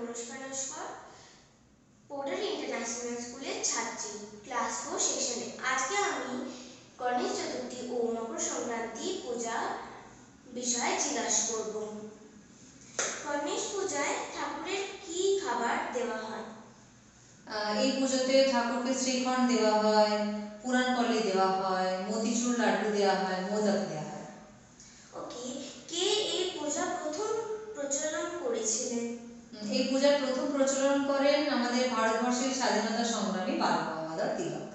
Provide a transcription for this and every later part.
Anushka Naskar, portal international স্কুলের ছাত্রী, class 4 সেকশনে। আজকে আমি গণেশ চতুর্থী ও মকর সংক্রান্তি পূজা বিষয়ে জিজ্ঞাসা করব। গণেশ পূজায় ঠাকুরের কি খাবার দেওয়া হয়? এই পুজোতে ঠাকুরকে শ্রীখণ্ড দেওয়া হয়, পুরাণকলি দেওয়া হয়, মতিচুর লাড্ডু দেওয়া হয়, মোদক দেওয়া হয়। ওকে, কে এই পূজা প্রথম প্রচলন করেছিলেন? এই পূজার প্রথম প্রচলন করেন আমাদের ভারতবর্ষের স্বাধীনতা সংগ্রামী বাল গঙ্গাধর তিলক।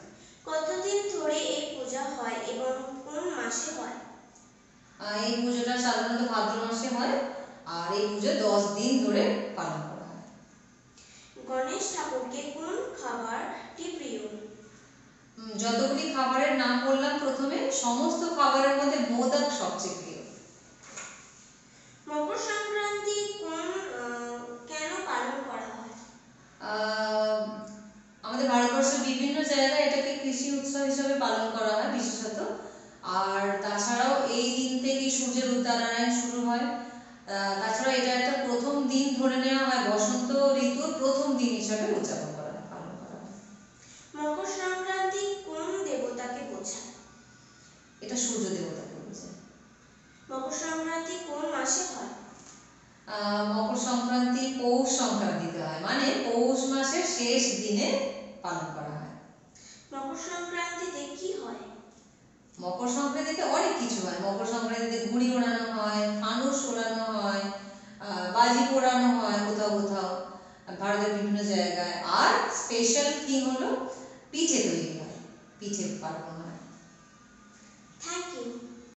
কতদিন ধরে এই পূজা হয় এবং কোন মাসে হয়? এই পুজোটা সাধারণত ভাদ্র মাসে হয়, আর এই পুজো 10 দিন ধরে পালন করা হয়। গণেশ ঠাকুরকে কোন খাবারটি প্রিয়? যতগুলি খাবারের নাম বললাম প্রথমে, সমস্ত খাবারের মধ্যে মোদক সবচেয়ে প্রিয়। মকর সংক্রান্তি কেন পালন করা হয়? আমাদের ভারতবর্ষের বিভিন্ন জায়গায় এটাকে কৃষি উৎসব হিসেবে পালন করা হয় বিশেষত। আর তাছাড়াও এই দিন থেকেই সূর্যের উত্তরায়ণ শুরু হয়। তাছাড়া এটা একটা প্রথম দিন ধরে নেওয়া হয়, বসন্ত ঋতুর প্রথম দিন হিসাবে উদযাপন করা হয়, পালন করা হয়। মকর সংক্রান্তি কোন দেবতাকে বোঝায়? এটা সূর্য দেবতাকে বোঝায়। মকর সংক্রান্তি কোন মাসে হয়? মকর সংক্রান্তি পৌষ সংক্রান্তিতে হয়, মানে পৌষ মাসের শেষ দিনে পালন করা হয়। মকর সংক্রান্তিতে কি হয়? মকর সংক্রান্তিতে অনেক কিছু হয়। মকর সংক্রান্তিতে ঘুড়ি ওড়ানো হয়, ফানুস ওড়ানো হয়, বাজি পোড়ানো হয় কোথাও কোথাও ভারতের বিভিন্ন জায়গায়। আর স্পেশাল থিং হলো পিঠে তৈরি হয়, পিঠে পার্বণ হয়।